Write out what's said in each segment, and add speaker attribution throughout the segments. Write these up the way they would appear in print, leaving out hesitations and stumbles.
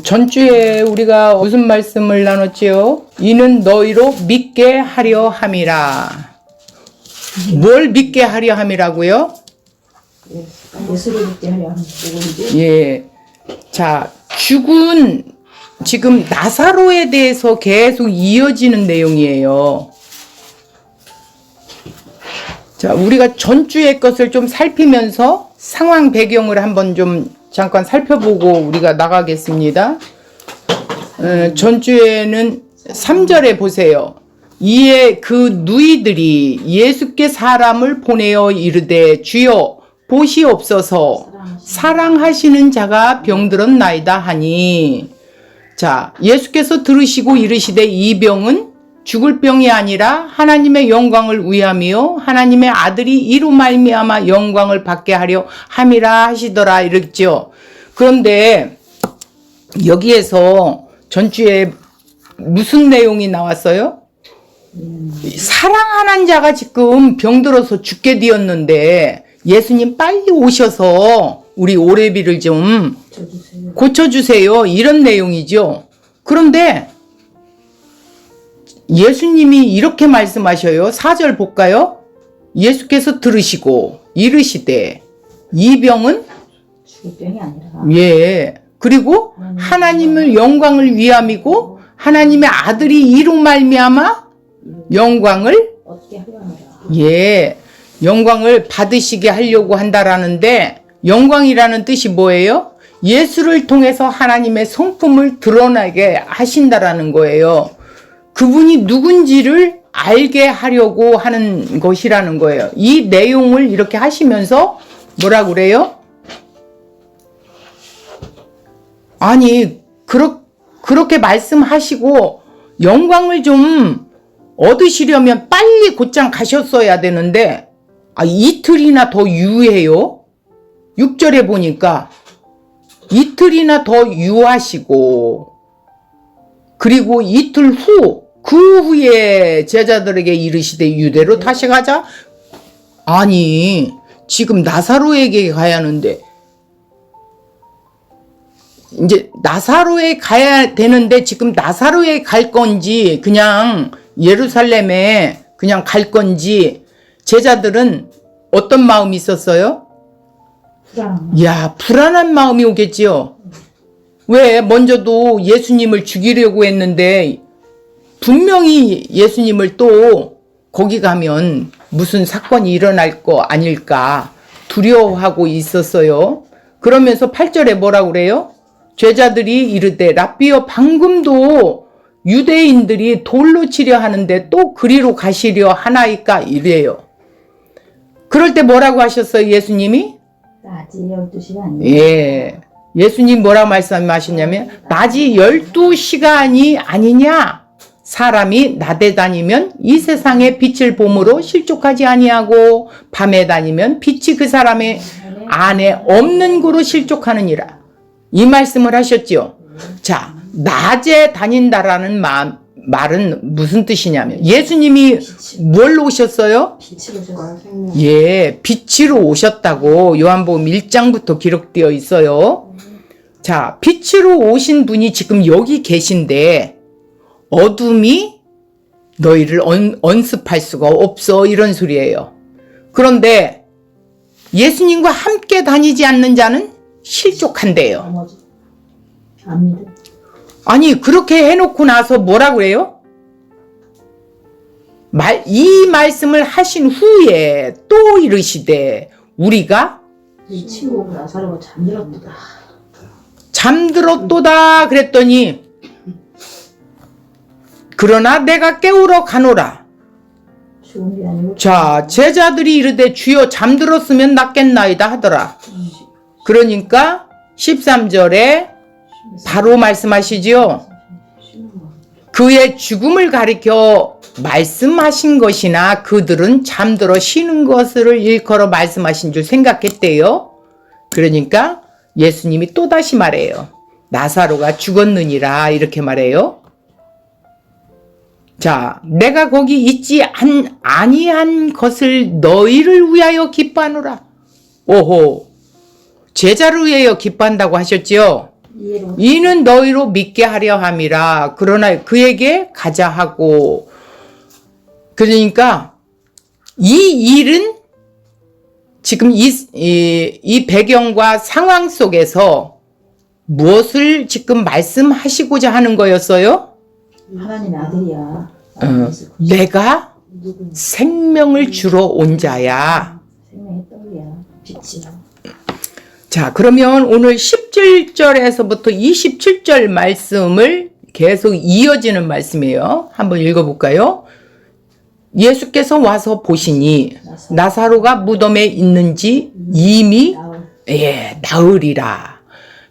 Speaker 1: 전주에 우리가 무슨 말씀을 나눴지요? 이는 너희로 믿게 하려 함이라. 뭘 믿게 하려 함이라고요?
Speaker 2: 예수를 믿게 하려 하는 부분이죠.
Speaker 1: 예. 자, 죽은 지금 나사로에 대해서 계속 이어지는 내용이에요. 자, 우리가 전주의 것을 좀 살피면서 상황 배경을 한번 좀 잠깐 살펴보고 우리가 나가겠습니다. 전주에는 3절에 보세요. 이에 그 누이들이 예수께 사람을 보내어 이르되 주여 보시옵소서 사랑하시는 자가 병들었나이다 하니. 자, 예수께서 들으시고 이르시되 이 병은 죽을 병이 아니라 하나님의 영광을 위하며 하나님의 아들이 이로 말미암아 영광을 받게 하려 함이라 하시더라 이랬죠. 그런데 여기에서 전주에 무슨 내용이 나왔어요? 사랑하는 자가 지금 병들어서 죽게 되었는데 예수님 빨리 오셔서 우리 오레비를 좀 고쳐주세요. 이런 내용이죠. 그런데 예수님이 이렇게 말씀하셔요. 4절 볼까요? 예수께서 들으시고 이르시되 이 병은
Speaker 2: 죽을 병이 아니라
Speaker 1: 예. 그리고 하나님의 영광을 위함이고 하나님의 아들이 이로 말미암아 영광을
Speaker 2: 얻게 하려 함이라.
Speaker 1: 예. 영광을 받으시게 하려고 한다라는데 영광이라는 뜻이 뭐예요? 예수를 통해서 하나님의 성품을 드러나게 하신다라는 거예요. 그분이 누군지를 알게 하려고 하는 것이라는 거예요. 이 내용을 이렇게 하시면서 뭐라 그래요? 아니 그렇게 말씀하시고 영광을 좀 얻으시려면 빨리 곧장 가셨어야 되는데 이틀이나 더 유해요. 6절에 보니까 이틀이나 더 유하시고 그리고 이틀 후 그 후에 제자들에게 이르시되 유대로 다시 가자. 아니 지금 나사로에게 가야 하는데 이제 나사로에 가야 되는데 지금 나사로에 갈 건지 그냥 예루살렘에 그냥 갈 건지 제자들은 어떤 마음이 있었어요? 불안한 마음이 오겠지요. 왜? 먼저도 예수님을 죽이려고 했는데 분명히 예수님을 또 거기 가면 무슨 사건이 일어날 거 아닐까 두려워하고 있었어요. 그러면서 8절에 뭐라고 그래요? 제자들이 이르되 랍비여 방금도 유대인들이 돌로 치려 하는데 또 그리로 가시려 하나이까 이래요. 그럴 때 뭐라고 하셨어요? 예수님이?
Speaker 2: 낮이 12시가 아니라
Speaker 1: 예. 예수님 뭐라고 말씀하셨냐면 낮이 12시간이 아니냐? 사람이 낮에 다니면 이 세상에 빛을 봄으로 실족하지 아니하고 밤에 다니면 빛이 그 사람의 안에 없는 거로 실족하느니라. 이 말씀을 하셨죠. 자, 낮에 다닌다라는 말은 무슨 뜻이냐면 예수님이 뭘 오셨어요?
Speaker 2: 빛으로 오셨어요.
Speaker 1: 예, 빛으로 오셨다고 요한복음 1장부터 기록되어 있어요. 자, 빛으로 오신 분이 지금 여기 계신데 어둠이 너희를 언습할 수가 없어 이런 소리예요. 그런데 예수님과 함께 다니지 않는 자는 실족한대요.
Speaker 2: 안 믿어.
Speaker 1: 아니 그렇게 해놓고 나서 뭐라고 그래요? 이 말씀을 하신 후에 또 이르시되 우리가
Speaker 2: 이 친구가 나사로가 잠들었도다.
Speaker 1: 잠들었도다 그랬더니 그러나 내가 깨우러 가노라.
Speaker 2: 죽은 게 아니고
Speaker 1: 자, 제자들이 이르되 주여 잠들었으면 낫겠나이다 하더라. 그러니까 13절에 바로 말씀하시지요. 그의 죽음을 가리켜 말씀하신 것이나 그들은 잠들어 쉬는 것을 일컬어 말씀하신 줄 생각했대요. 그러니까 예수님이 또다시 말해요. 나사로가 죽었느니라 이렇게 말해요. 자, 내가 거기 있지 아니한 것을 너희를 위하여 기뻐하노라. 오호, 제자를 위하여 기뻐한다고 하셨지요.
Speaker 2: 이해로
Speaker 1: 이는 너희로 믿게 하려 함이라. 그러나 그에게 가자 하고. 그러니까 이 일은 지금 이 배경과 상황 속에서 무엇을 지금 말씀하시고자 하는 거였어요?
Speaker 2: 하나님의 아들이야.
Speaker 1: 내가
Speaker 2: 누군
Speaker 1: 생명을 주러 온 자야.
Speaker 2: 생명의 떡이야. 빛이야.
Speaker 1: 자, 그러면 오늘 17절에서부터 27절 말씀을 계속 이어지는 말씀이에요. 한번 읽어볼까요? 예수께서 와서 보시니 나사로가 무덤에 있는지 이미 나으리라.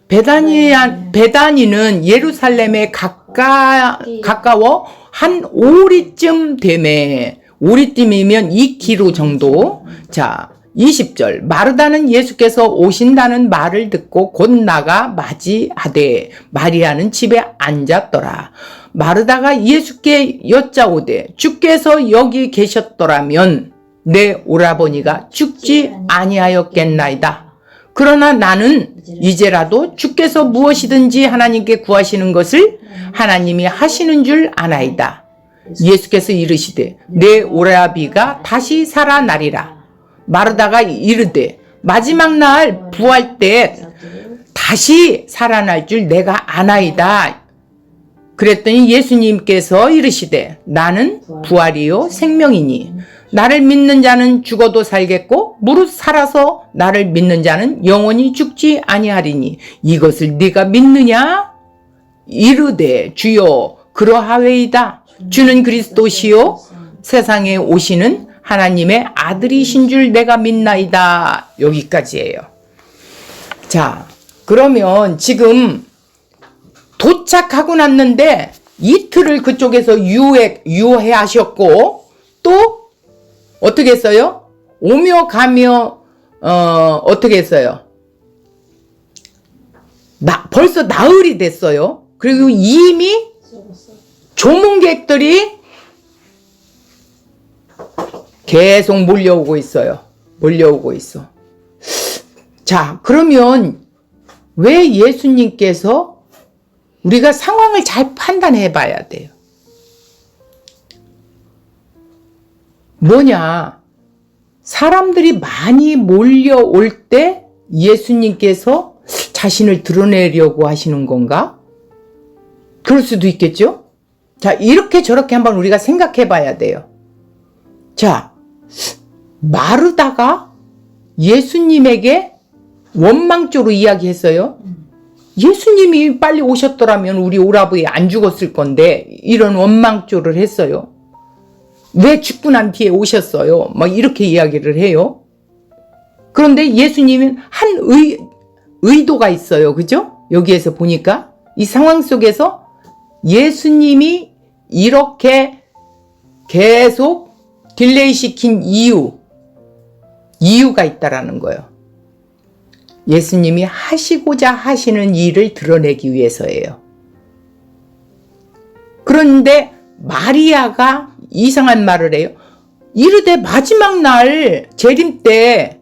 Speaker 1: 베다니는 예루살렘에 가까워 한 오리쯤 되매. 오리쯤이면 2km 정도. 자, 20절. 마르다는 예수께서 오신다는 말을 듣고 곧 나가 맞이하되 마리아는 집에 앉았더라. 마르다가 예수께 여짜오되 주께서 여기 계셨더라면 내 오라버니가 죽지 아니하였겠나이다. 그러나 나는 이제라도 주께서 무엇이든지 하나님께 구하시는 것을 하나님이 하시는 줄 아나이다. 예수께서 이르시되 내 오라비가 다시 살아나리라. 마르다가 이르되 마지막 날 부활 때 다시 살아날 줄 내가 아나이다. 그랬더니 예수님께서 이르시되 나는 부활이요 생명이니 나를 믿는 자는 죽어도 살겠고 무릇 살아서 나를 믿는 자는 영원히 죽지 아니하리니 이것을 네가 믿느냐? 이르되 주여 그러하외이다. 주는 그리스도시요 세상에 오시는 하나님의 아들이신 줄 내가 믿나이다. 여기까지예요. 자, 그러면 지금 도착하고 났는데 이틀을 그쪽에서 유해 하셨고 또 어떻게 했어요? 오며 가며 어떻게 했어요? 벌써 나흘이 됐어요. 그리고 이미 조문객들이 계속 몰려오고 있어요. 몰려오고 있어. 자, 그러면 왜 예수님께서 우리가 상황을 잘 판단해 봐야 돼요. 뭐냐? 사람들이 많이 몰려올 때 예수님께서 자신을 드러내려고 하시는 건가? 그럴 수도 있겠죠? 자, 이렇게 저렇게 한번 우리가 생각해 봐야 돼요. 자, 마르다가 예수님에게 원망조로 이야기했어요. 예수님이 빨리 오셨더라면 우리 오라버니 안 죽었을 건데 이런 원망조를 했어요. 왜 죽고 난 뒤에 오셨어요? 막 이렇게 이야기를 해요. 그런데 예수님은 한 의도가 있어요. 그죠? 여기에서 보니까 이 상황 속에서 예수님이 이렇게 계속 딜레이 시킨 이유가 있다라는 거예요. 예수님이 하시고자 하시는 일을 드러내기 위해서예요. 그런데 마리아가 이상한 말을 해요. 이르되 마지막 날 재림 때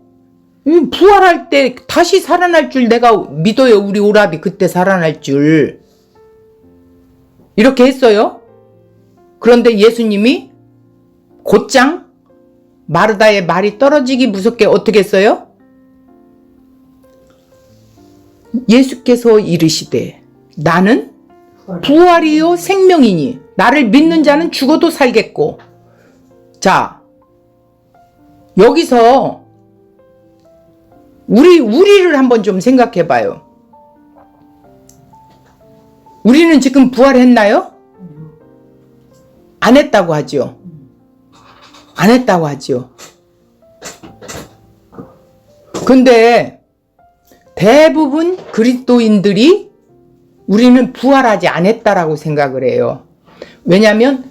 Speaker 1: 부활할 때 다시 살아날 줄 내가 믿어요. 우리 오라비 그때 살아날 줄. 이렇게 했어요. 그런데 예수님이 곧장 마르다의 말이 떨어지기 무섭게 어떻게 했어요? 예수께서 이르시되 나는 부활이요 생명이니 나를 믿는 자는 죽어도 살겠고. 자, 여기서 우리를 한번 좀 생각해 봐요. 우리는 지금 부활했나요? 안 했다고 하죠. 안 했다고 하죠. 근데 대부분 그리스도인들이 우리는 부활하지 않았다라고 생각을 해요. 왜냐하면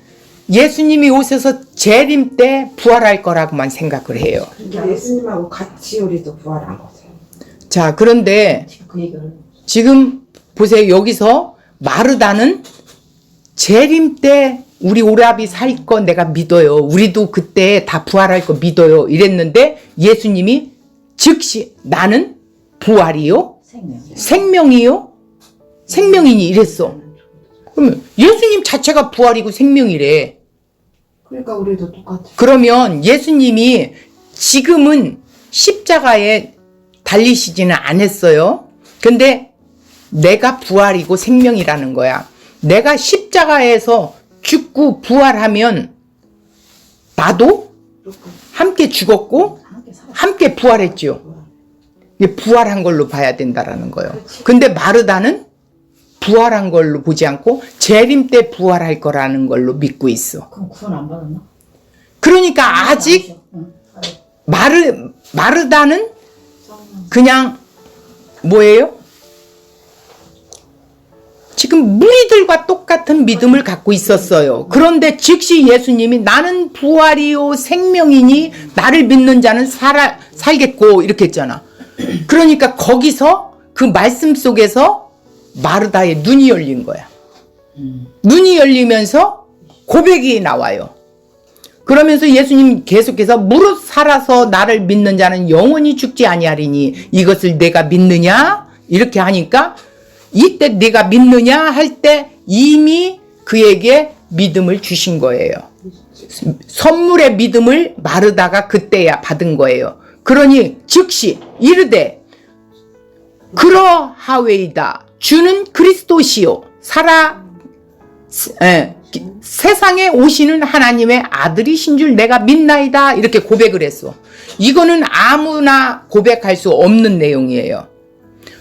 Speaker 1: 예수님이 오셔서 재림 때 부활할 거라고만 생각을 해요.
Speaker 3: 그러니까 예수님하고 같이 우리도 부활한 거죠.
Speaker 1: 자, 그런데
Speaker 2: 그 얘기를
Speaker 1: 지금 보세요. 여기서 마르다는 재림 때 우리 오라비 살 거 내가 믿어요. 우리도 그때 다 부활할 거 믿어요. 이랬는데 예수님이 즉시 나는 부활이요? 생명이요? 생명이니 이랬어. 그러면 예수님 자체가 부활이고 생명이래.
Speaker 3: 그러니까 우리도 똑같아.
Speaker 1: 그러면 예수님이 지금은 십자가에 달리시지는 않았어요. 근데 내가 부활이고 생명이라는 거야. 내가 십자가에서 죽고 부활하면 나도 함께 죽었고 함께 부활했죠. 이게 부활한 걸로 봐야 된다라는 거예요. 근데 마르다는 부활한 걸로 보지 않고 재림 때 부활할 거라는 걸로 믿고 있어.
Speaker 2: 그럼 구원 안 받았나?
Speaker 1: 그러니까 아직 마르다는 그냥 뭐예요? 지금 무리들과 똑같은 믿음을 갖고 있었어요. 그런데 즉시 예수님이 나는 부활이요 생명이니 나를 믿는 자는 살겠고 이렇게 했잖아. 그러니까 거기서 그 말씀 속에서 마르다의 눈이 열린 거야. 눈이 열리면서 고백이 나와요. 그러면서 예수님 계속해서 무릇 살아서 나를 믿는 자는 영원히 죽지 아니하리니 이것을 내가 믿느냐? 이렇게 하니까 이때 내가 믿느냐 할 때 이미 그에게 믿음을 주신 거예요. 선물의 믿음을 마르다가 그때야 받은 거예요. 그러니 즉시 이르되 그러하웨이다 주는 그리스도시요 세상에 오시는 하나님의 아들이신 줄 내가 믿나이다 이렇게 고백을 했어. 이거는 아무나 고백할 수 없는 내용이에요.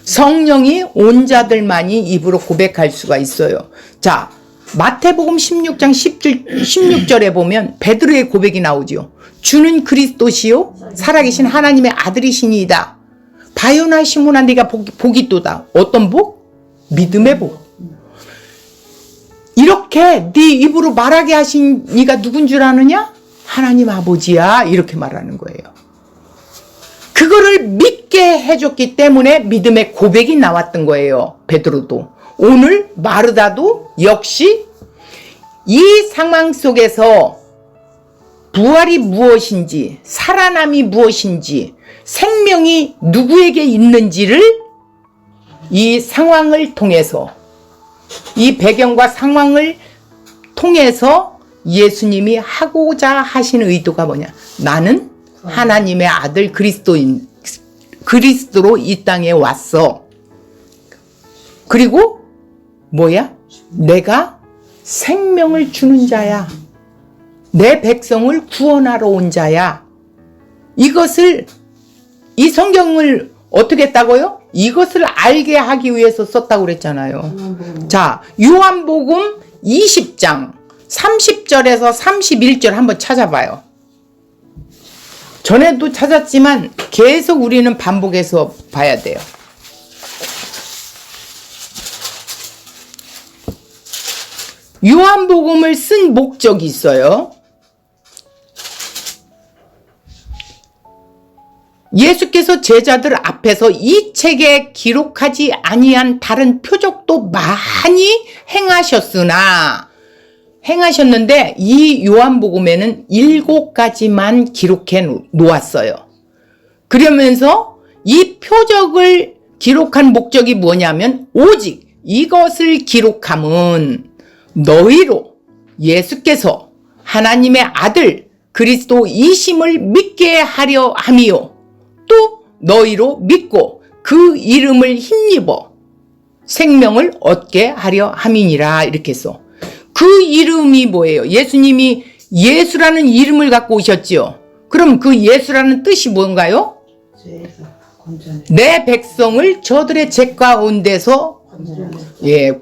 Speaker 1: 성령이 온 자들만이 입으로 고백할 수가 있어요. 자, 마태복음 16장 16절에 보면 베드로의 고백이 나오죠. 주는 그리스도시요 살아계신 하나님의 아들이시니이다. 바요나 시몬아 네가 복이 또다. 어떤 복? 믿음의 복. 이렇게 네 입으로 말하게 하신 이가 누군 줄 아느냐? 하나님 아버지야 이렇게 말하는 거예요. 그거를 믿게 해줬기 때문에 믿음의 고백이 나왔던 거예요. 베드로도. 오늘 마르다도 역시 이 상황 속에서 부활이 무엇인지 살아남이 무엇인지 생명이 누구에게 있는지를 이 상황을 통해서 이 배경과 상황을 통해서 예수님이 하고자 하신 의도가 뭐냐? 나는 하나님의 아들 그리스도로 이 땅에 왔어. 그리고 뭐야? 내가 생명을 주는 자야. 내 백성을 구원하러 온 자야. 이것을 이 성경을 어떻게 했다고요? 이것을 알게 하기 위해서 썼다고 그랬잖아요. 자, 요한복음 20장 30절에서 31절 한번 찾아봐요. 전에도 찾았지만 계속 우리는 반복해서 봐야 돼요. 요한복음을 쓴 목적이 있어요. 예수께서 제자들 앞에서 이 책에 기록하지 아니한 다른 표적도 많이 행하셨는데 이 요한복음에는 7가지만 기록해 놓았어요. 그러면서 이 표적을 기록한 목적이 뭐냐면 오직 이것을 기록함은 너희로 예수께서 하나님의 아들 그리스도이심을 믿게 하려 함이요 또 너희로 믿고 그 이름을 힘입어 생명을 얻게 하려 함이니라 이렇게 써. 그 이름이 뭐예요? 예수님이 예수라는 이름을 갖고 오셨지요. 그럼 그 예수라는 뜻이 뭔가요? 내 백성을 저들의 죄 가운데서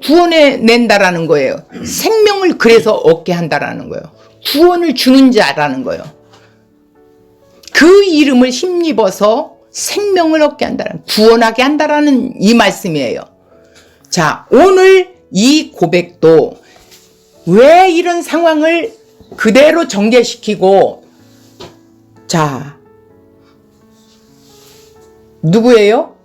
Speaker 1: 구원해낸다라는 거예요. 생명을 그래서 얻게 한다라는 거예요. 구원을 주는 자라는 거예요. 그 이름을 힘입어서 생명을 얻게 한다는, 구원하게 한다라는 이 말씀이에요. 자, 오늘 이 고백도 왜 이런 상황을 그대로 전개시키고, 자, 누구예요?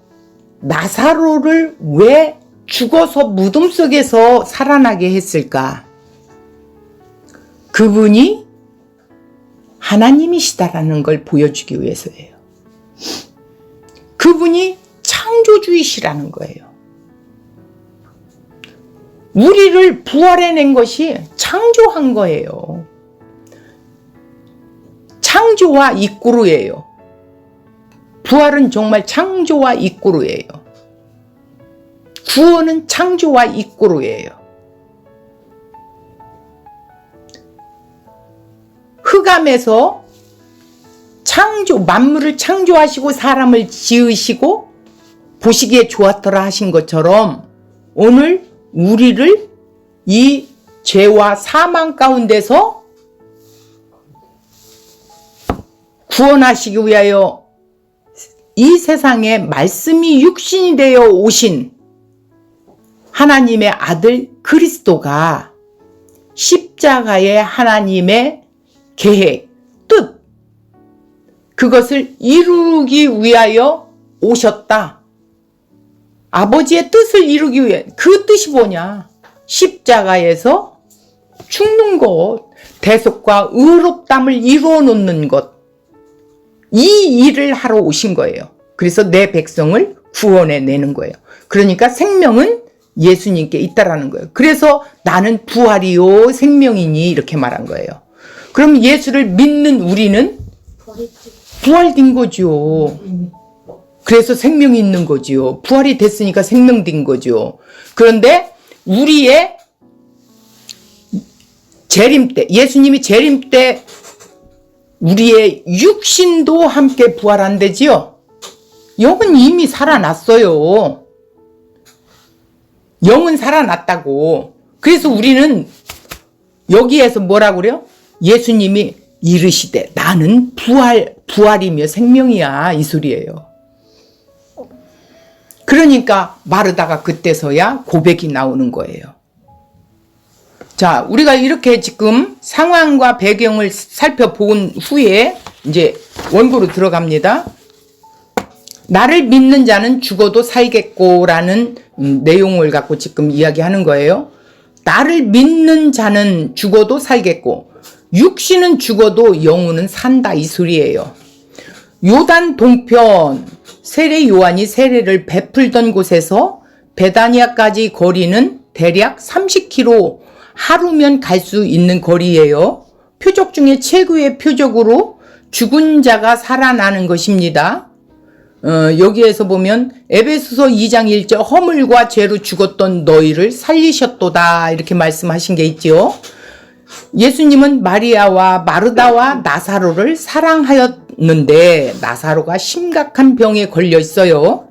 Speaker 1: 나사로를 왜 죽어서 무덤 속에서 살아나게 했을까? 그분이 하나님이시다라는 걸 보여주기 위해서예요. 그분이 창조주이시라는 거예요. 우리를 부활해낸 것이 창조한 거예요. 창조와 이꾸루예요. 부활은 정말 창조와 이꾸루예요. 구원은 창조와 이꾸루예요. 흑암에서 만물을 창조하시고 사람을 지으시고 보시기에 좋았더라 하신 것처럼 오늘 우리를 이 죄와 사망 가운데서 구원하시기 위하여 이 세상에 말씀이 육신이 되어 오신 하나님의 아들 그리스도가 십자가의 하나님의 계획, 뜻, 그것을 이루기 위하여 오셨다. 아버지의 뜻을 이루기 위해 그 뜻이 뭐냐? 십자가에서 죽는 것, 대속과 의롭담을 이루어 놓는 것, 이 일을 하러 오신 거예요. 그래서 내 백성을 구원해 내는 거예요. 그러니까 생명은 예수님께 있다라는 거예요. 그래서 나는 부활이요 생명이니 이렇게 말한 거예요. 그럼 예수를 믿는 우리는 부활된 거죠. 그래서 생명이 있는 거죠. 부활이 됐으니까 생명된 거죠. 그런데 우리의 재림 때, 예수님이 재림 때 우리의 육신도 함께 부활한대지요. 영은 이미 살아났어요. 영은 살아났다고. 그래서 우리는 여기에서 뭐라고 그래요? 예수님이 이르시되 나는 부활이며 생명이야 이 소리예요. 그러니까 마르다가 그때서야 고백이 나오는 거예요. 자, 우리가 이렇게 지금 상황과 배경을 살펴본 후에 이제 원고로 들어갑니다. 나를 믿는 자는 죽어도 살겠고라는 내용을 갖고 지금 이야기하는 거예요. 나를 믿는 자는 죽어도 살겠고 육신은 죽어도 영혼은 산다 이 소리예요. 요단 동편 세례 요한이 세례를 베풀던 곳에서 베다니아까지 거리는 대략 30km, 하루면 갈 수 있는 거리예요. 표적 중에 최고의 표적으로 죽은 자가 살아나는 것입니다. 여기에서 보면 에베소서 2장 1절 허물과 죄로 죽었던 너희를 살리셨도다 이렇게 말씀하신 게 있죠. 예수님은 마리아와 마르다와 나사로를 사랑하였는데 나사로가 심각한 병에 걸려 있어요.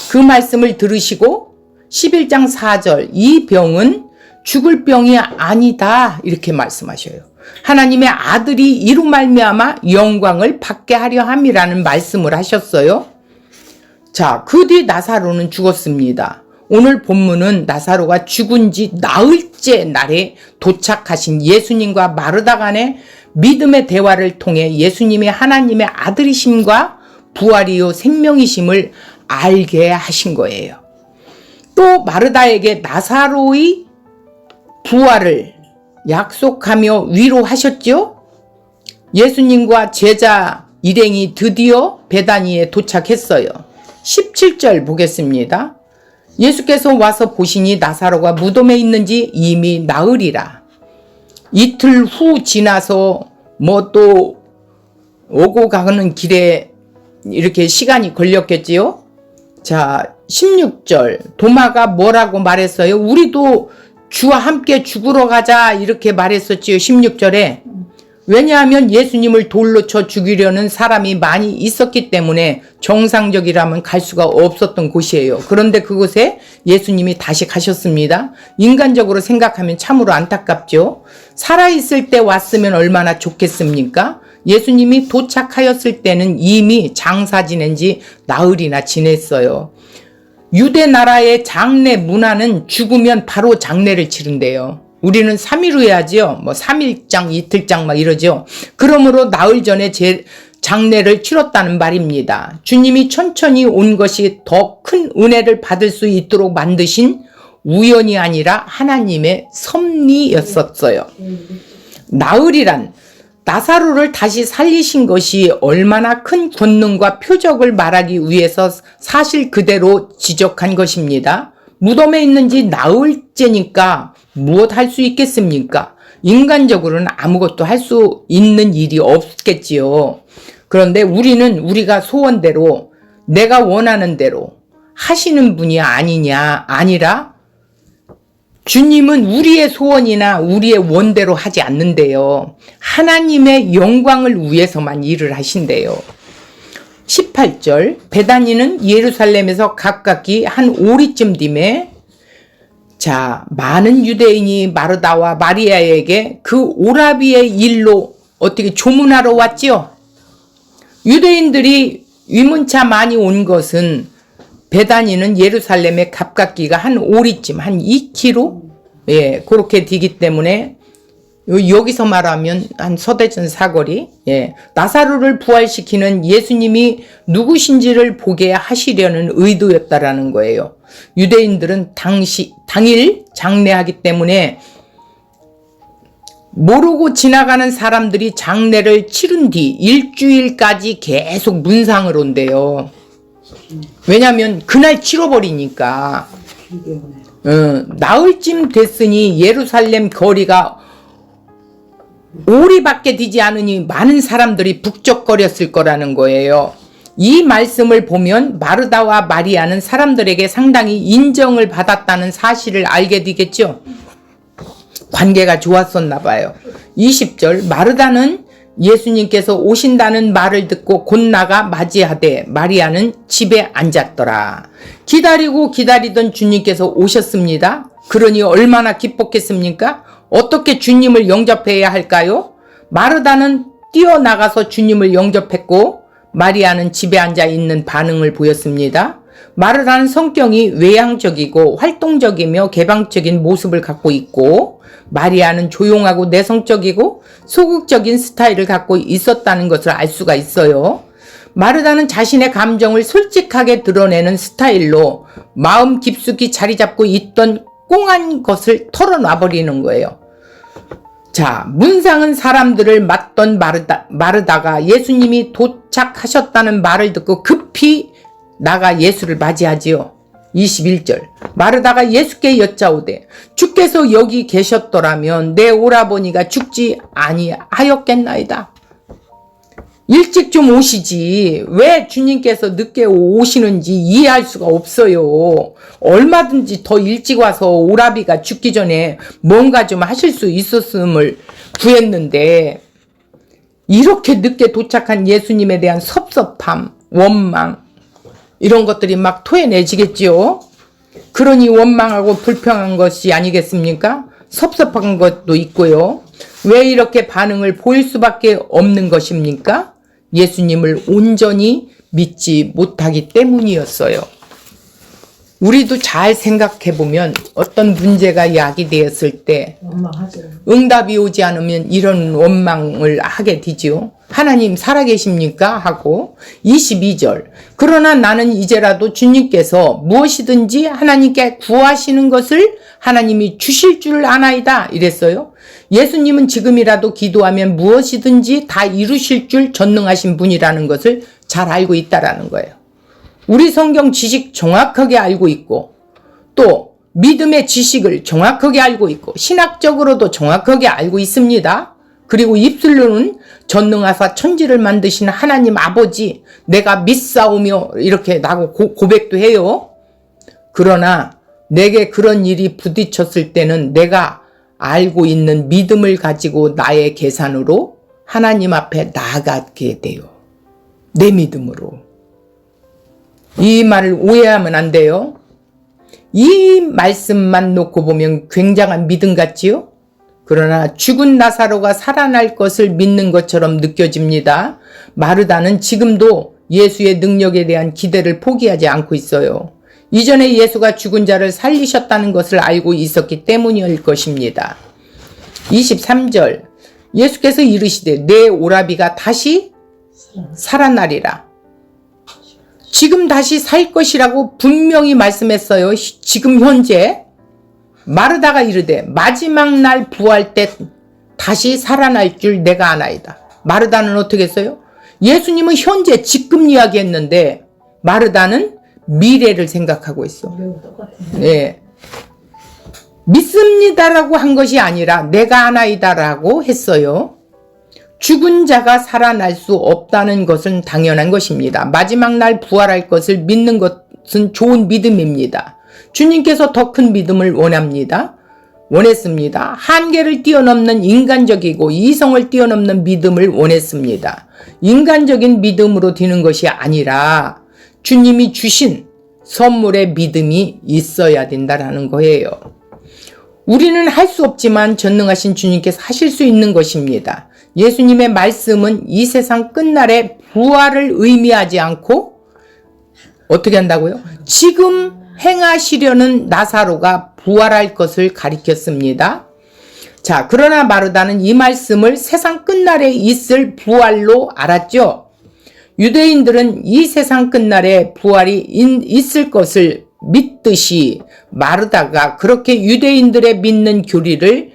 Speaker 1: 그 말씀을 들으시고 11장 4절 이 병은 죽을 병이 아니다 이렇게 말씀하셔요. 하나님의 아들이 이로 말미암아 영광을 받게 하려 함이라는 말씀을 하셨어요. 자, 그 뒤 나사로는 죽었습니다. 오늘 본문은 나사로가 죽은 지 나흘째 날에 도착하신 예수님과 마르다 간의 믿음의 대화를 통해 예수님이 하나님의 아들이심과 부활이요 생명이심을 알게 하신 거예요. 또 마르다에게 나사로의 부활을 약속하며 위로하셨죠. 예수님과 제자 일행이 드디어 베다니에 도착했어요. 17절 보겠습니다. 예수께서 와서 보시니 나사로가 무덤에 있는지 이미 나으리라. 이틀 후 지나서 뭐 또 오고 가는 길에 이렇게 시간이 걸렸겠지요. 자, 16절 도마가 뭐라고 말했어요? 우리도 주와 함께 죽으러 가자 이렇게 말했었지요. 16절에. 왜냐하면 예수님을 돌로 쳐 죽이려는 사람이 많이 있었기 때문에 정상적이라면 갈 수가 없었던 곳이에요. 그런데 그곳에 예수님이 다시 가셨습니다. 인간적으로 생각하면 참으로 안타깝죠. 살아있을 때 왔으면 얼마나 좋겠습니까? 예수님이 도착하였을 때는 이미 장사 지낸 지 나흘이나 지냈어요. 유대 나라의 장례 문화는 죽으면 바로 장례를 치른대요. 우리는 3일 후 해야지요. 뭐 3일장, 이틀장 막 이러죠. 그러므로 나흘 전에 장례를 치렀다는 말입니다. 주님이 천천히 온 것이 더 큰 은혜를 받을 수 있도록 만드신 우연이 아니라 하나님의 섭리였었어요. 나흘이란 나사로를 다시 살리신 것이 얼마나 큰 권능과 표적을 말하기 위해서 사실 그대로 지적한 것입니다. 무덤에 있는지 나흘째니까 무엇 할 수 있겠습니까? 인간적으로는 아무것도 할 수 있는 일이 없겠지요. 그런데 우리는 우리가 소원대로 내가 원하는 대로 하시는 분이 아니라 주님은 우리의 소원이나 우리의 원대로 하지 않는데요. 하나님의 영광을 위해서만 일을 하신대요. 18절 베다니는 예루살렘에서 가깝기 한 오리쯤 뒤에 많은 유대인이 마르다와 마리아에게 그 오라비의 일로 어떻게 조문하러 왔지요. 유대인들이 위문차 많이 온 것은 베다니는 예루살렘에 가깝기가 한 오리쯤 한 2km 그렇게 되기 때문에 여기서 말하면 한 서대전 사거리 나사로를 부활시키는 예수님이 누구신지를 보게 하시려는 의도였다라는 거예요. 유대인들은 당일 장례하기 때문에 모르고 지나가는 사람들이 장례를 치른 뒤 일주일까지 계속 문상을 온대요. 왜냐하면 그날 치러버리니까. 나흘쯤 됐으니 예루살렘 거리가 오리밖에 되지 않으니 많은 사람들이 북적거렸을 거라는 거예요. 이 말씀을 보면 마르다와 마리아는 사람들에게 상당히 인정을 받았다는 사실을 알게 되겠죠. 관계가 좋았었나 봐요. 20절 마르다는 예수님께서 오신다는 말을 듣고 곧 나가 맞이하되 마리아는 집에 앉았더라. 기다리고 기다리던 주님께서 오셨습니다. 그러니 얼마나 기뻤겠습니까? 어떻게 주님을 영접해야 할까요? 마르다는 뛰어나가서 주님을 영접했고 마리아는 집에 앉아 있는 반응을 보였습니다. 마르다는 성격이 외향적이고 활동적이며 개방적인 모습을 갖고 있고 마리아는 조용하고 내성적이고 소극적인 스타일을 갖고 있었다는 것을 알 수가 있어요. 마르다는 자신의 감정을 솔직하게 드러내는 스타일로 마음 깊숙이 자리 잡고 있던 꽁한 것을 털어놔버리는 거예요. 문상은 사람들을 맞던 마르다가 예수님이 도착하셨다는 말을 듣고 급히 나가 예수를 맞이하지요. 21절 마르다가 예수께 여짜오되 주께서 여기 계셨더라면 내 오라버니가 죽지 아니하였겠나이다. 일찍 좀 오시지 왜 주님께서 늦게 오시는지 이해할 수가 없어요. 얼마든지 더 일찍 와서 오라비가 죽기 전에 뭔가 좀 하실 수 있었음을 구했는데 이렇게 늦게 도착한 예수님에 대한 섭섭함, 원망 이런 것들이 막 토해내지겠지요. 그러니 원망하고 불평한 것이 아니겠습니까? 섭섭한 것도 있고요. 왜 이렇게 반응을 보일 수밖에 없는 것입니까? 예수님을 온전히 믿지 못하기 때문이었어요. 우리도 잘 생각해보면 어떤 문제가 야기되었을 때 응답이 오지 않으면 이런 원망을 하게 되지요. 하나님 살아계십니까? 하고 22절 그러나 나는 이제라도 주님께서 무엇이든지 하나님께 구하시는 것을 하나님이 주실 줄 아나이다 이랬어요. 예수님은 지금이라도 기도하면 무엇이든지 다 이루실 줄 전능하신 분이라는 것을 잘 알고 있다라는 거예요. 우리 성경 지식 정확하게 알고 있고 또 믿음의 지식을 정확하게 알고 있고 신학적으로도 정확하게 알고 있습니다. 그리고 입술로는 전능하사 천지를 만드신 하나님 아버지 내가 믿사오며 이렇게 나고 고백도 해요. 그러나 내게 그런 일이 부딪혔을 때는 내가 알고 있는 믿음을 가지고 나의 계산으로 하나님 앞에 나아가게 돼요. 내 믿음으로. 이 말을 오해하면 안 돼요. 이 말씀만 놓고 보면 굉장한 믿음 같지요? 그러나 죽은 나사로가 살아날 것을 믿는 것처럼 느껴집니다. 마르다는 지금도 예수의 능력에 대한 기대를 포기하지 않고 있어요. 이전에 예수가 죽은 자를 살리셨다는 것을 알고 있었기 때문일 것입니다. 23절 예수께서 이르시되 내 오라비가 다시 살아나리라. 지금 다시 살 것이라고 분명히 말씀했어요. 지금 현재 마르다가 이르되 마지막 날 부활 때 다시 살아날 줄 내가 아나이다. 마르다는 어떻게 했어요? 예수님은 현재 지금 이야기했는데 마르다는 미래를 생각하고 있어.
Speaker 2: 우리하고 똑같아.
Speaker 1: 네. 믿습니다라고 한 것이 아니라 내가 하나이다라고 했어요. 죽은 자가 살아날 수 없다는 것은 당연한 것입니다. 마지막 날 부활할 것을 믿는 것은 좋은 믿음입니다. 주님께서 더 큰 믿음을 원했습니다. 한계를 뛰어넘는 인간적이고 이성을 뛰어넘는 믿음을 원했습니다. 인간적인 믿음으로 되는 것이 아니라 주님이 주신 선물의 믿음이 있어야 된다라는 거예요. 우리는 할 수 없지만 전능하신 주님께서 하실 수 있는 것입니다. 예수님의 말씀은 이 세상 끝날의 부활을 의미하지 않고 어떻게 한다고요? 지금 행하시려는 나사로가 부활할 것을 가리켰습니다. 자, 그러나 마르다는 이 말씀을 세상 끝날에 있을 부활로 알았죠. 유대인들은 이 세상 끝날에 부활이 있을 것을 믿듯이 마르다가 그렇게 유대인들의 믿는 교리를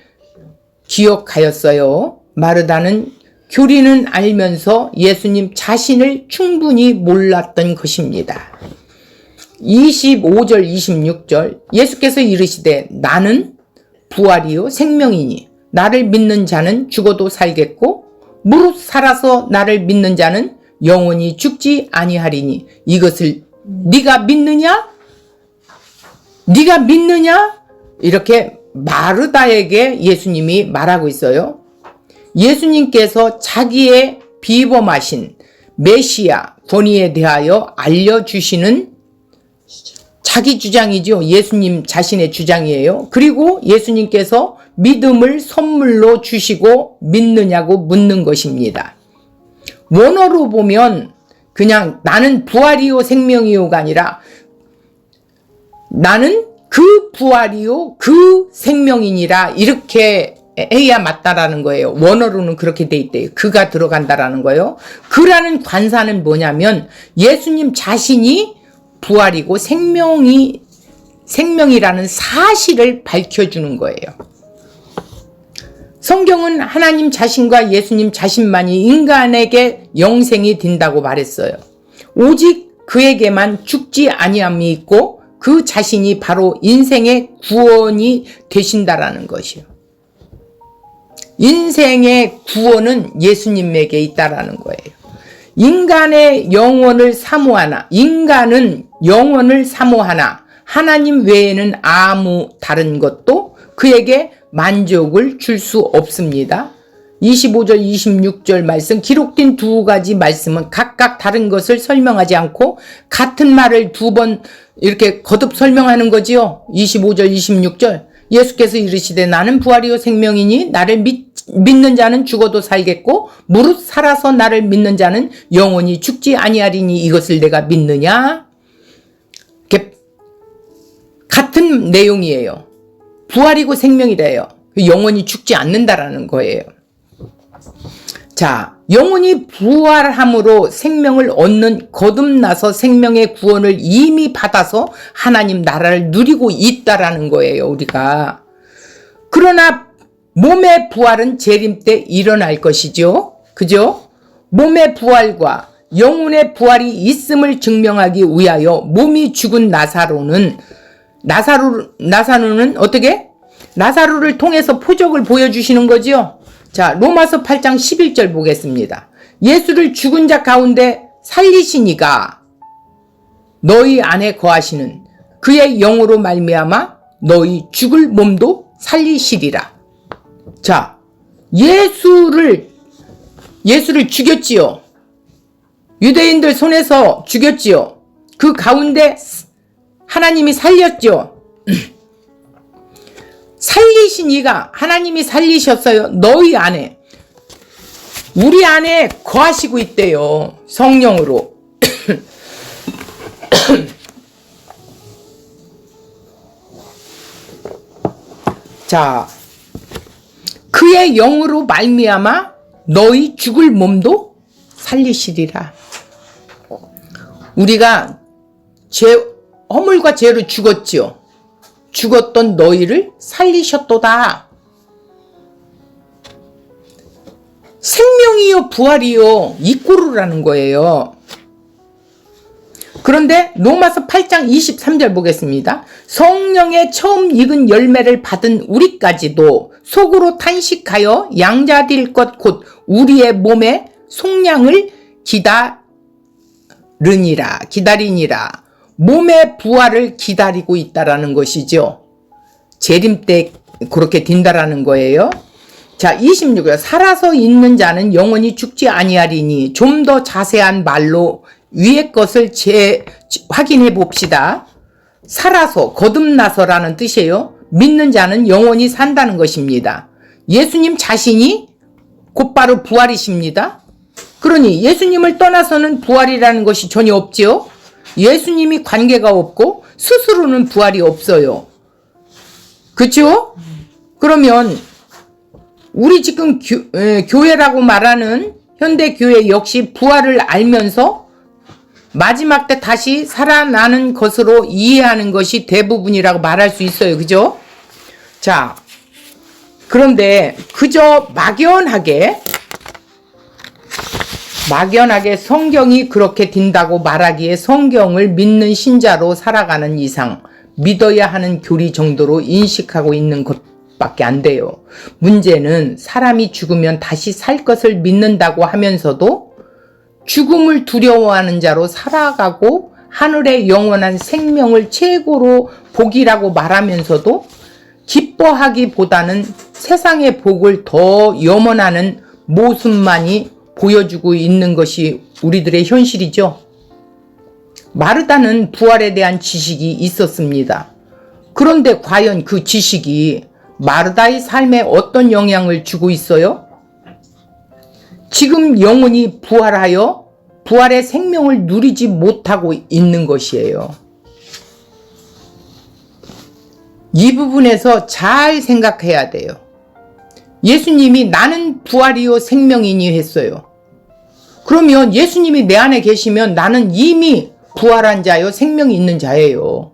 Speaker 1: 기억하였어요. 마르다는 교리는 알면서 예수님 자신을 충분히 몰랐던 것입니다. 25절 26절 예수께서 이르시되 나는 부활이요 생명이니 나를 믿는 자는 죽어도 살겠고 무릇 살아서 나를 믿는 자는 영원히 죽지 아니하리니 이것을 네가 믿느냐? 네가 믿느냐? 이렇게 마르다에게 예수님이 말하고 있어요. 예수님께서 자기의 비범하신 메시아 권위에 대하여 알려주시는 자기 주장이죠. 예수님 자신의 주장이에요. 그리고 예수님께서 믿음을 선물로 주시고 믿느냐고 묻는 것입니다. 원어로 보면 그냥 나는 부활이요 생명이요가 아니라 나는 그 부활이요 그 생명이니라 이렇게 해야 맞다라는 거예요. 원어로는 그렇게 돼 있대요. 그가 들어간다라는 거예요. 그라는 관사는 뭐냐면 예수님 자신이 부활이고 생명이라는 사실을 밝혀주는 거예요. 성경은 하나님 자신과 예수님 자신만이 인간에게 영생이 된다고 말했어요. 오직 그에게만 죽지 아니함이 있고 그 자신이 바로 인생의 구원이 되신다라는 것이요. 인생의 구원은 예수님에게 있다라는 거예요. 인간은 영원을 사모하나 하나님 외에는 아무 다른 것도 그에게 만족을 줄 수 없습니다. 25절 26절 말씀 기록된 두 가지 말씀은 각각 다른 것을 설명하지 않고 같은 말을 두 번 이렇게 거듭 설명하는 거지요. 25절 26절 예수께서 이르시되 나는 부활이요 생명이니 나를 믿는 자는 죽어도 살겠고 무릇 살아서 나를 믿는 자는 영원히 죽지 아니하리니 이것을 내가 믿느냐? 이렇게 같은 내용이에요. 부활이고 생명이래요. 영원히 죽지 않는다라는 거예요. 자, 영원히 부활함으로 생명을 얻는 거듭나서 생명의 구원을 이미 받아서 하나님 나라를 누리고 있다라는 거예요, 우리가. 그러나 몸의 부활은 재림 때 일어날 것이죠. 그죠? 몸의 부활과 영혼의 부활이 있음을 증명하기 위하여 몸이 죽은 나사로는 어떻게? 나사로를 통해서 표적을 보여주시는 거죠. 자, 로마서 8장 11절 보겠습니다. 예수를 죽은 자 가운데 살리시니가 너희 안에 거하시는 그의 영으로 말미암아 너희 죽을 몸도 살리시리라. 자, 예수를 죽였지요. 유대인들 손에서 죽였지요. 그 가운데 하나님이 살렸죠. 살리신 이가 하나님이 살리셨어요. 너희 안에 우리 안에 거하시고 있대요. 성령으로. 자, 그의 영으로 말미암아 너희 죽을 몸도 살리시리라. 우리가 허물과 죄로 죽었지요. 죽었던 너희를 살리셨도다. 생명이요 부활이요 이꼬르라는 거예요. 그런데 로마서 8장 23절 보겠습니다. 성령의 처음 익은 열매를 받은 우리까지도 속으로 탄식하여 양자될 것 곧 우리의 몸의 속량을 기다리니라. 몸의 부활을 기다리고 있다라는 것이죠. 재림 때 그렇게 된다라는 거예요. 자, 26절. 살아서 있는 자는 영원히 죽지 아니하리니. 좀 더 자세한 말로 위의 것을 확인해 봅시다. 살아서, 거듭나서라는 뜻이에요. 믿는 자는 영원히 산다는 것입니다. 예수님 자신이 곧바로 부활이십니다. 그러니 예수님을 떠나서는 부활이라는 것이 전혀 없지요. 예수님이 관계가 없고 스스로는 부활이 없어요. 그렇죠? 그러면 우리 지금 교회라고 말하는 현대교회 역시 부활을 알면서 마지막 때 다시 살아나는 것으로 이해하는 것이 대부분이라고 말할 수 있어요. 그죠? 자, 그런데 그저 막연하게 성경이 그렇게 된다고 말하기에 성경을 믿는 신자로 살아가는 이상 믿어야 하는 교리 정도로 인식하고 있는 것밖에 안 돼요. 문제는 사람이 죽으면 다시 살 것을 믿는다고 하면서도 죽음을 두려워하는 자로 살아가고 하늘의 영원한 생명을 최고로 복이라고 말하면서도 기뻐하기보다는 세상의 복을 더 염원하는 모습만이 보여주고 있는 것이 우리들의 현실이죠. 마르다는 부활에 대한 지식이 있었습니다. 그런데 과연 그 지식이 마르다의 삶에 어떤 영향을 주고 있어요? 지금 영혼이 부활하여 부활의 생명을 누리지 못하고 있는 것이에요. 이 부분에서 잘 생각해야 돼요. 예수님이 나는 부활이요 생명이니 했어요. 그러면 예수님이 내 안에 계시면 나는 이미 부활한 자요 생명이 있는 자예요.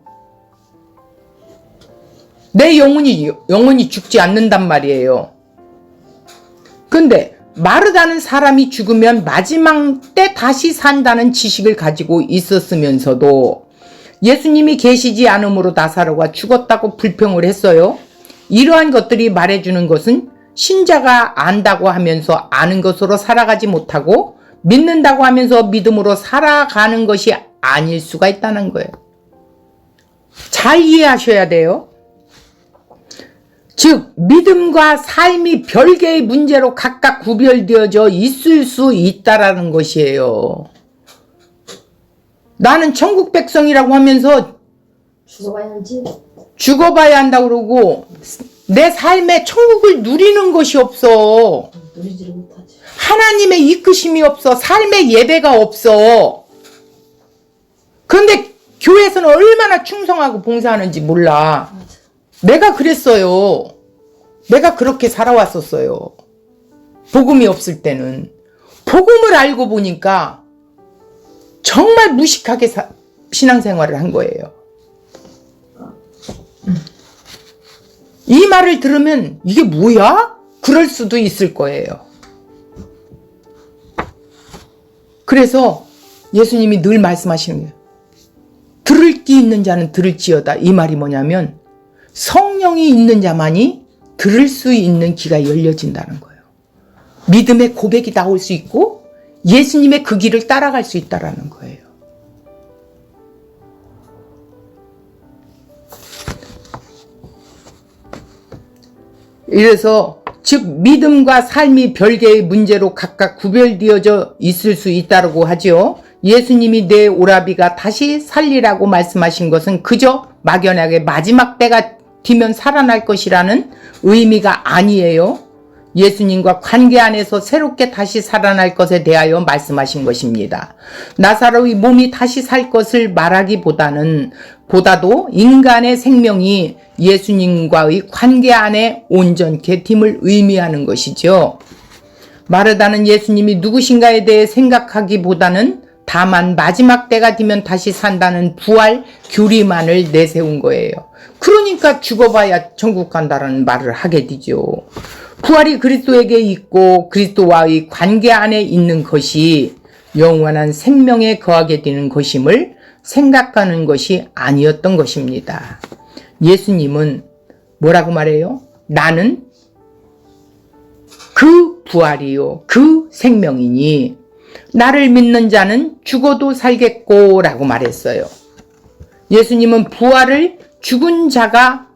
Speaker 1: 내 영혼이 죽지 않는단 말이에요. 근데 마르다는 사람이 죽으면 마지막 때 다시 산다는 지식을 가지고 있었으면서도 예수님이 계시지 않음으로 나사로가 죽었다고 불평을 했어요. 이러한 것들이 말해주는 것은 신자가 안다고 하면서 아는 것으로 살아가지 못하고 믿는다고 하면서 믿음으로 살아가는 것이 아닐 수가 있다는 거예요. 잘 이해하셔야 돼요. 즉 믿음과 삶이 별개의 문제로 각각 구별되어져 있을 수 있다라는 것이에요. 나는 천국 백성이라고 하면서 죽어봐야 한다고 그러고 내 삶에 천국을 누리는 것이 없어.
Speaker 2: 누리지를 못하지.
Speaker 1: 하나님의 이끄심이 없어. 삶의 예배가 없어. 그런데 교회에서는 얼마나 충성하고 봉사하는지 몰라.
Speaker 2: 맞아.
Speaker 1: 내가 그랬어요. 내가 그렇게 살아왔었어요. 복음이 없을 때는. 복음을 알고 보니까 정말 무식하게 신앙생활을 한 거예요. 이 말을 들으면 이게 뭐야? 그럴 수도 있을 거예요. 그래서 예수님이 늘 말씀하시는 거예요. 들을 귀 있는 자는 들을지어다. 이 말이 뭐냐면 성령이 있는 자만이 들을 수 있는 귀가 열려진다는 거예요. 믿음의 고백이 나올 수 있고 예수님의 그 길을 따라갈 수 있다는 거예요. 이래서 즉 믿음과 삶이 별개의 문제로 각각 구별되어져 있을 수 있다고 하죠. 예수님이 내 오라비가 다시 살리라고 말씀하신 것은 그저 막연하게 마지막 때가 되면 살아날 것이라는 의미가 아니에요. 예수님과 관계 안에서 새롭게 다시 살아날 것에 대하여 말씀하신 것입니다. 나사로의 몸이 다시 살 것을 보다도 인간의 생명이 예수님과의 관계 안에 온전케 됨을 의미하는 것이죠. 마르다는 예수님이 누구신가에 대해 생각하기보다는 다만 마지막 때가 되면 다시 산다는 부활 교리만을 내세운 거예요. 그러니까 죽어봐야 천국 간다는 말을 하게 되죠. 부활이 그리스도에게 있고 그리스도와의 관계 안에 있는 것이 영원한 생명에 거하게 되는 것임을 생각하는 것이 아니었던 것입니다. 예수님은 뭐라고 말해요? 나는 그 부활이요 그 생명이니 나를 믿는 자는 죽어도 살겠고 라고 말했어요. 예수님은 부활을 죽은 자가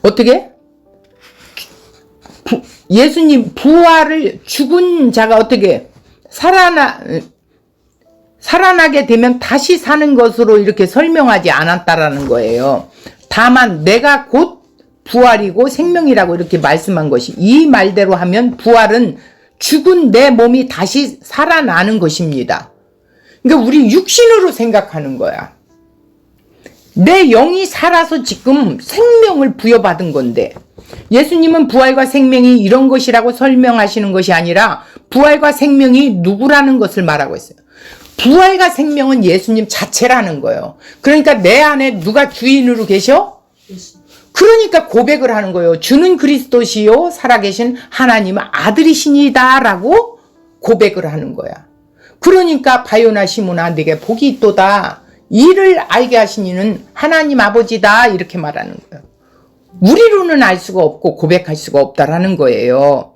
Speaker 1: 어떻게? 예수님 부활을 죽은 자가 어떻게 살아나게 되면 다시 사는 것으로 이렇게 설명하지 않았다라는 거예요. 다만 내가 곧 부활이고 생명이라고 이렇게 말씀한 것이, 이 말대로 하면 부활은 죽은 내 몸이 다시 살아나는 것입니다. 그러니까 우리 육신으로 생각하는 거야. 내 영이 살아서 지금 생명을 부여받은 건데, 예수님은 부활과 생명이 이런 것이라고 설명하시는 것이 아니라 부활과 생명이 누구라는 것을 말하고 있어요. 부활과 생명은 예수님 자체라는 거예요. 그러니까 내 안에 누가 주인으로 계셔? 그러니까 고백을 하는 거예요. 주는 그리스도시요 살아계신 하나님의 아들이시니다 라고 고백을 하는 거야. 그러니까 바요나 시몬아 네게 복이 있도다. 이를 알게 하신 이는 하나님 아버지다 이렇게 말하는 거예요. 우리로는 알 수가 없고 고백할 수가 없다라는 거예요.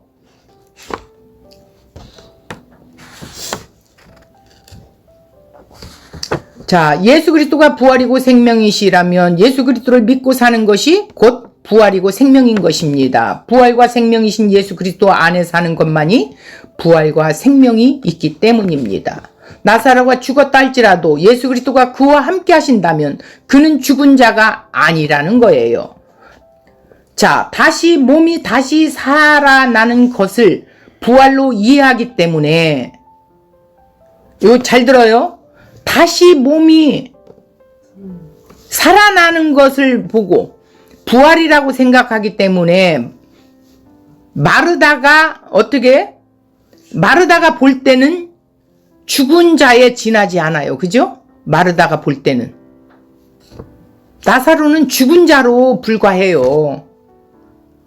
Speaker 1: 자, 예수 그리스도가 부활이고 생명이시라면 예수 그리스도를 믿고 사는 것이 곧 부활이고 생명인 것입니다. 부활과 생명이신 예수 그리스도 안에 사는 것만이 부활과 생명이 있기 때문입니다. 나사로가 죽었다 할지라도 예수 그리스도가 그와 함께 하신다면 그는 죽은 자가 아니라는 거예요. 자, 다시 몸이 다시 살아나는 것을 부활로 이해하기 때문에, 이거 잘 들어요? 다시 몸이 살아나는 것을 보고 부활이라고 생각하기 때문에 마르다가 볼 때는 죽은 자에 지나지 않아요. 그죠? 마르다가 볼 때는. 나사로는 죽은 자로 불과해요.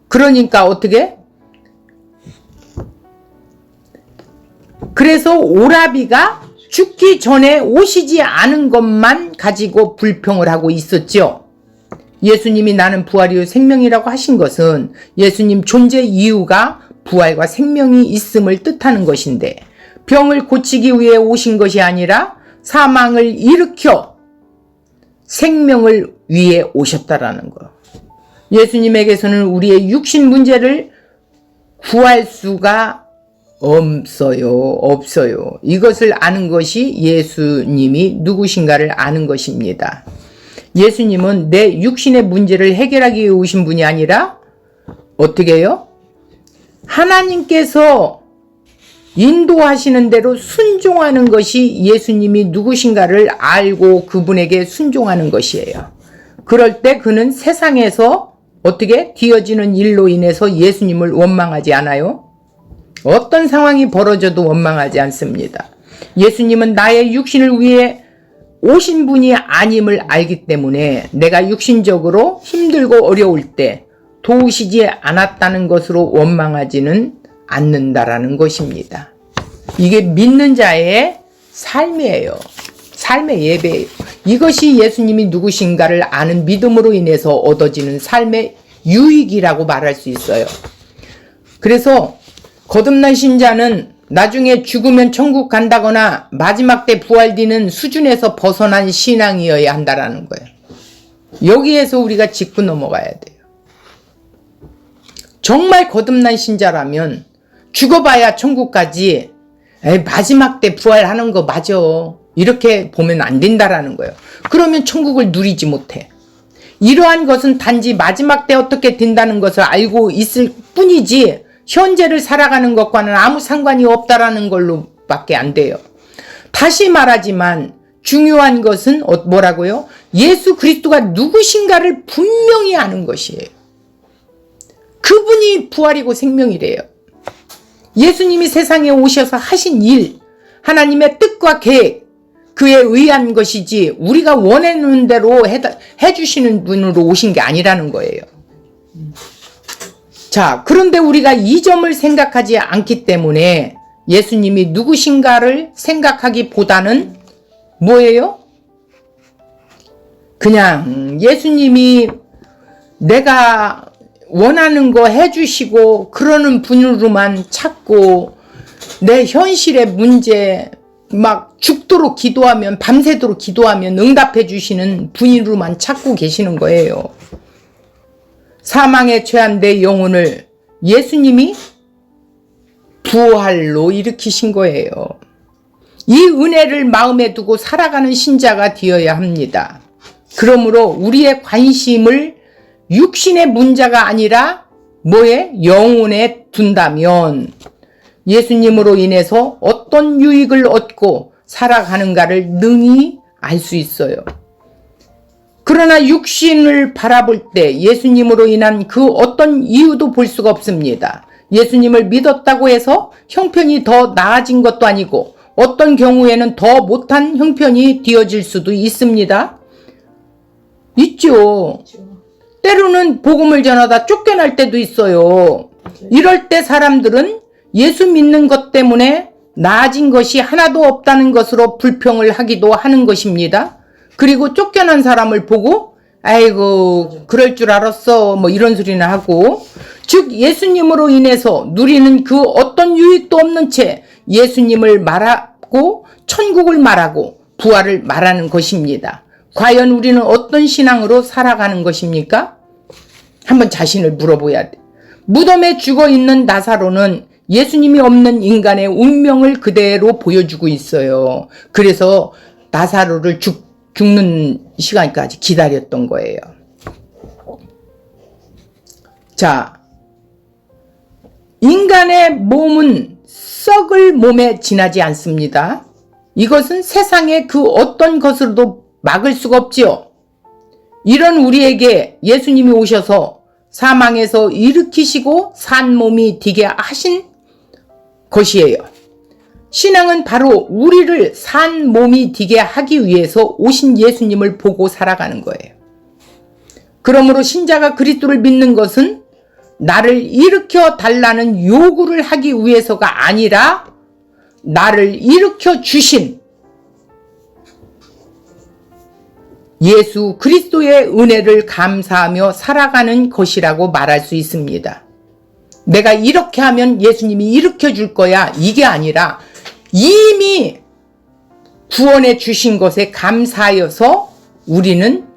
Speaker 1: 그러니까 그래서 오라비가 죽기 전에 오시지 않은 것만 가지고 불평을 하고 있었죠. 예수님이 나는 부활이요 생명이라고 하신 것은 예수님 존재 이유가 부활과 생명이 있음을 뜻하는 것인데, 병을 고치기 위해 오신 것이 아니라 사망을 일으켜 생명을 위해 오셨다라는 거. 예수님에게서는 우리의 육신 문제를 구할 수가 없어요. 이것을 아는 것이 예수님이 누구신가를 아는 것입니다. 예수님은 내 육신의 문제를 해결하기 위해 오신 분이 아니라 어떻게 해요? 하나님께서 인도하시는 대로 순종하는 것이 예수님이 누구신가를 알고 그분에게 순종하는 것이에요. 그럴 때 그는 세상에서 뒤어지는 일로 인해서 예수님을 원망하지 않아요. 어떤 상황이 벌어져도 원망하지 않습니다. 예수님은 나의 육신을 위해 오신 분이 아님을 알기 때문에 내가 육신적으로 힘들고 어려울 때 도우시지 않았다는 것으로 원망하지는 않는다라는 것입니다. 이게 믿는 자의 삶이에요. 삶의 예배예요. 이것이 예수님이 누구신가를 아는 믿음으로 인해서 얻어지는 삶의 유익이라고 말할 수 있어요. 그래서 거듭난 신자는 나중에 죽으면 천국 간다거나 마지막 때 부활되는 수준에서 벗어난 신앙이어야 한다라는 거예요. 여기에서 우리가 짚고 넘어가야 돼요. 정말 거듭난 신자라면 죽어봐야 천국까지 마지막 때 부활하는 거 맞아. 이렇게 보면 안 된다라는 거예요. 그러면 천국을 누리지 못해. 이러한 것은 단지 마지막 때 어떻게 된다는 것을 알고 있을 뿐이지 현재를 살아가는 것과는 아무 상관이 없다라는 걸로 밖에 안 돼요. 다시 말하지만 중요한 것은 뭐라고요? 예수 그리스도가 누구신가를 분명히 아는 것이에요. 그분이 부활이고 생명이래요. 예수님이 세상에 오셔서 하신 일, 하나님의 뜻과 계획, 그에 의한 것이지 우리가 원하는 대로 해주시는 분으로 오신 게 아니라는 거예요. 자, 그런데 우리가 이 점을 생각하지 않기 때문에 예수님이 누구신가를 생각하기보다는 뭐예요? 그냥 예수님이 내가 원하는 거 해주시고 그러는 분으로만 찾고 내 현실의 문제 막 죽도록 기도하면 밤새도록 기도하면 응답해 주시는 분으로만 찾고 계시는 거예요. 사망에 처한 내 영혼을 예수님이 부활로 일으키신 거예요. 이 은혜를 마음에 두고 살아가는 신자가 되어야 합니다. 그러므로 우리의 관심을 육신의 문제가 아니라 뭐에? 영혼에 둔다면 예수님으로 인해서 어떤 유익을 얻고 살아가는가를 능히 알 수 있어요. 그러나 육신을 바라볼 때 예수님으로 인한 그 어떤 이유도 볼 수가 없습니다. 예수님을 믿었다고 해서 형편이 더 나아진 것도 아니고 어떤 경우에는 더 못한 형편이 되어질 수도 있습니다. 있죠. 때로는 복음을 전하다 쫓겨날 때도 있어요. 이럴 때 사람들은 예수 믿는 것 때문에 나아진 것이 하나도 없다는 것으로 불평을 하기도 하는 것입니다. 그리고 쫓겨난 사람을 보고 아이고 그럴 줄 알았어 뭐 이런 소리나 하고, 즉 예수님으로 인해서 누리는 그 어떤 유익도 없는 채 예수님을 말하고 천국을 말하고 부활을 말하는 것입니다. 과연 우리는 어떤 신앙으로 살아가는 것입니까? 한번 자신을 물어봐야 돼. 무덤에 죽어있는 나사로는 예수님이 없는 인간의 운명을 그대로 보여주고 있어요. 그래서 나사로를 죽는 시간까지 기다렸던 거예요. 자, 인간의 몸은 썩을 몸에 지나지 않습니다. 이것은 세상의 그 어떤 것으로도 막을 수가 없지요. 이런 우리에게 예수님이 오셔서 사망에서 일으키시고 산 몸이 되게 하신 것이에요. 신앙은 바로 우리를 산 몸이 되게 하기 위해서 오신 예수님을 보고 살아가는 거예요. 그러므로 신자가 그리스도를 믿는 것은 나를 일으켜 달라는 요구를 하기 위해서가 아니라 나를 일으켜 주신 예수 그리스도의 은혜를 감사하며 살아가는 것이라고 말할 수 있습니다. 내가 이렇게 하면 예수님이 일으켜 줄 거야, 이게 아니라 이미 구원해 주신 것에 감사하여서 우리는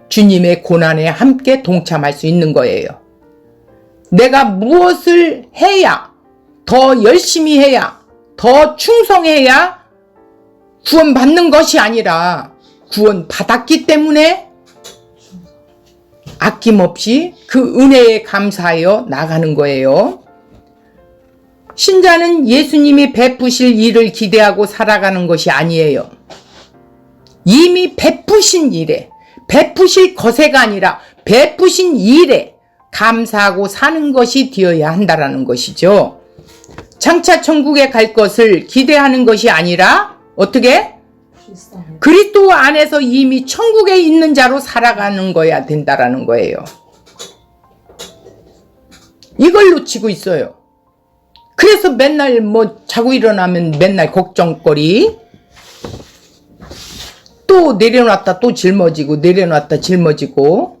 Speaker 1: 주님의 고난에 함께 동참할 수 있는 거예요. 내가 무엇을 해야, 더 열심히 해야, 더 충성해야 구원받는 것이 아니라 구원받았기 때문에 아낌없이 그 은혜에 감사하여 나가는 거예요. 신자는 예수님이 베푸실 일을 기대하고 살아가는 것이 아니에요. 이미 베푸신 일에, 베푸실 것에가 아니라 베푸신 일에 감사하고 사는 것이 되어야 한다라는 것이죠. 장차 천국에 갈 것을 기대하는 것이 아니라 어떻게? 그리스도 안에서 이미 천국에 있는 자로 살아가는 거야 된다라는 거예요. 이걸 놓치고 있어요. 그래서 맨날 뭐 자고 일어나면 맨날 걱정거리, 또 내려놨다 또 짊어지고 내려놨다 짊어지고.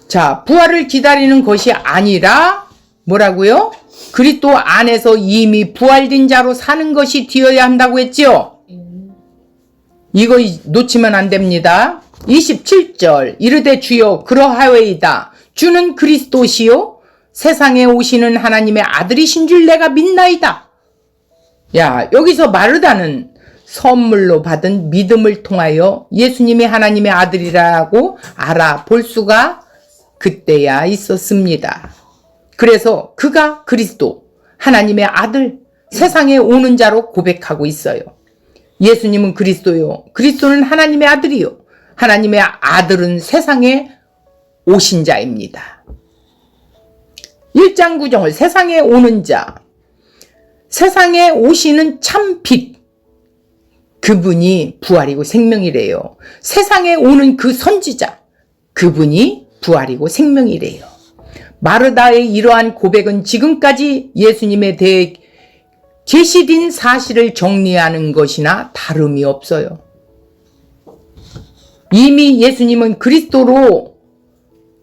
Speaker 1: 자, 부활을 기다리는 것이 아니라 뭐라고요? 그리스도 안에서 이미 부활된 자로 사는 것이 되어야 한다고 했지요. 이거 놓치면 안 됩니다. 27절 이르되 주여 그러하외이다. 주는 그리스도시요 세상에 오시는 하나님의 아들이신 줄 내가 믿나이다. 야, 여기서 마르다는 선물로 받은 믿음을 통하여 예수님이 하나님의 아들이라고 알아볼 수가 그때야 있었습니다. 그래서 그가 그리스도 하나님의 아들, 세상에 오는 자로 고백하고 있어요. 예수님은 그리스도요, 그리스도는 하나님의 아들이요, 하나님의 아들은 세상에 오신 자입니다. 1장 9절을 세상에 오는 자, 세상에 오시는 참 빛, 그분이 부활이고 생명이래요. 세상에 오는 그 선지자, 그분이 부활이고 생명이래요. 마르다의 이러한 고백은 지금까지 예수님에 대해 계시된 사실을 정리하는 것이나 다름이 없어요. 이미 예수님은 그리스도로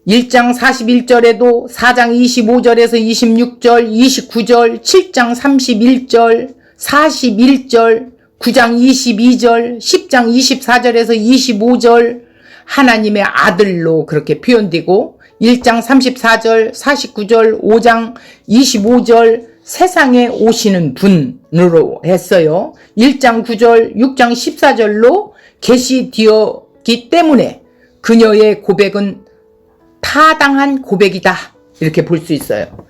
Speaker 1: 1장 41절에도 4장 25절에서 26절, 29절, 7장 31절, 41절, 9장 22절, 10장 24절에서 25절 하나님의 아들로 그렇게 표현되고 1장 34절, 49절, 5장 25절 세상에 오시는 분으로 했어요. 1장 9절, 6장 14절로 계시되었기 때문에 그녀의 고백은 타당한 고백이다. 이렇게 볼 수 있어요.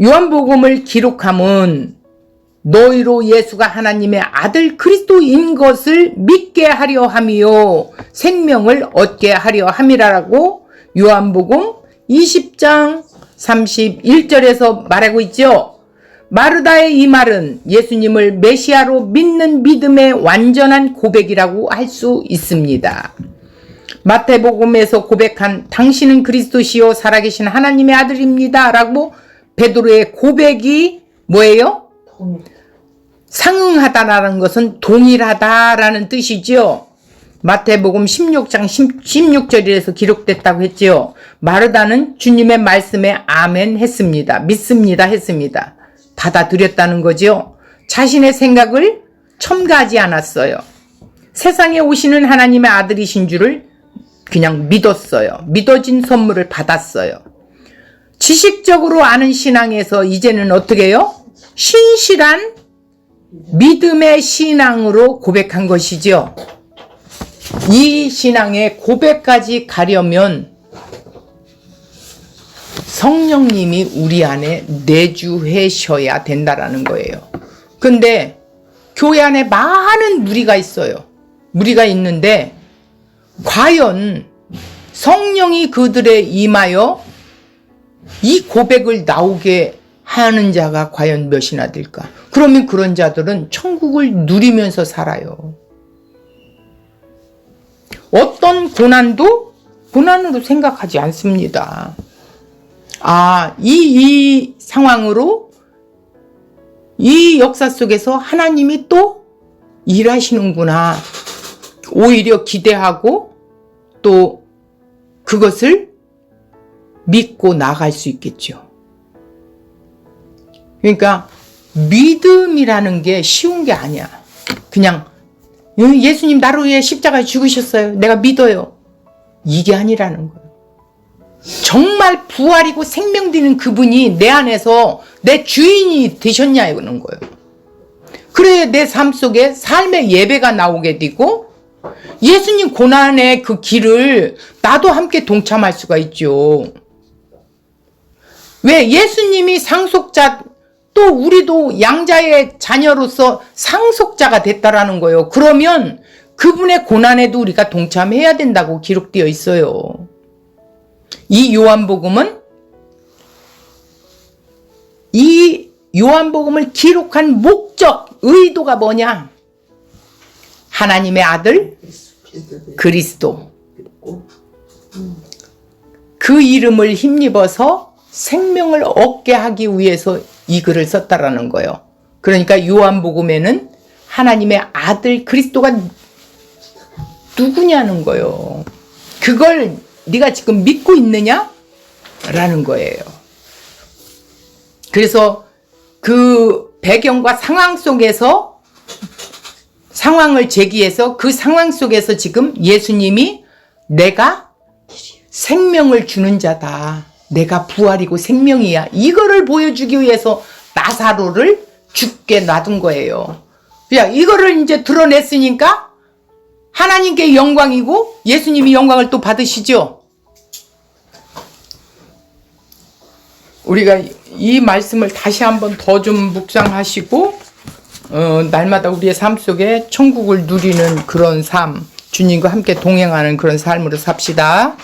Speaker 1: 요한복음을 기록함은 너희로 예수가 하나님의 아들 그리스도인 것을 믿게 하려 함이요 생명을 얻게 하려 함이라고 요한복음 20장 31절에서 말하고 있죠. 마르다의 이 말은 예수님을 메시아로 믿는 믿음의 완전한 고백이라고 할 수 있습니다. 마태복음에서 고백한 당신은 그리스도시요 살아계신 하나님의 아들입니다 라고 베드로의 고백이 뭐예요? 상응하다라는 것은 동일하다라는 뜻이죠. 마태복음 16장 16절에서 기록됐다고 했죠. 마르다는 주님의 말씀에 아멘 했습니다. 믿습니다 했습니다. 받아들였다는 거죠. 자신의 생각을 첨가하지 않았어요. 세상에 오시는 하나님의 아들이신 줄을 그냥 믿었어요. 믿어진 선물을 받았어요. 지식적으로 아는 신앙에서 이제는 어떻게 해요? 신실한 믿음의 신앙으로 고백한 것이죠. 이 신앙의 고백까지 가려면 성령님이 우리 안에 내주하셔야 된다라는 거예요. 근데 교회 안에 많은 무리가 있어요. 무리가 있는데 과연 성령이 그들에 임하여 이 고백을 나오게 하는 자가 과연 몇이나 될까? 그러면 그런 자들은 천국을 누리면서 살아요. 어떤 고난도 고난으로 생각하지 않습니다. 이 상황으로 이 역사 속에서 하나님이 또 일하시는구나. 오히려 기대하고 또 그것을 믿고 나갈 수 있겠죠. 그러니까 믿음이라는 게 쉬운 게 아니야. 그냥 예수님 나를 위해 십자가에 죽으셨어요. 내가 믿어요. 이게 아니라는 거예요. 정말 부활이고 생명되는 그분이 내 안에서 내 주인이 되셨냐는 거예요. 그래야 내 삶 속에 삶의 예배가 나오게 되고 예수님 고난의 그 길을 나도 함께 동참할 수가 있죠. 왜? 예수님이 상속자, 또 우리도 양자의 자녀로서 상속자가 됐다라는 거예요. 그러면 그분의 고난에도 우리가 동참해야 된다고 기록되어 있어요. 이 요한복음은 이 요한복음을 기록한 목적, 의도가 뭐냐? 하나님의 아들 그리스도, 그 이름을 힘입어서 생명을 얻게 하기 위해서 이 글을 썼다라는 거예요. 그러니까 요한복음에는 하나님의 아들 그리스도가 누구냐는 거예요. 그걸 네가 지금 믿고 있느냐? 라는 거예요. 그래서 그 배경과 상황 속에서 상황을 제기해서 그 상황 속에서 지금 예수님이 내가 생명을 주는 자다. 내가 부활이고 생명이야. 이거를 보여주기 위해서 나사로를 죽게 놔둔 거예요. 그냥 이거를 이제 드러냈으니까 하나님께 영광이고 예수님이 영광을 또 받으시죠. 우리가 이 말씀을 다시 한번 더 좀 묵상하시고 날마다 우리의 삶 속에 천국을 누리는 그런 삶, 주님과 함께 동행하는 그런 삶으로 삽시다.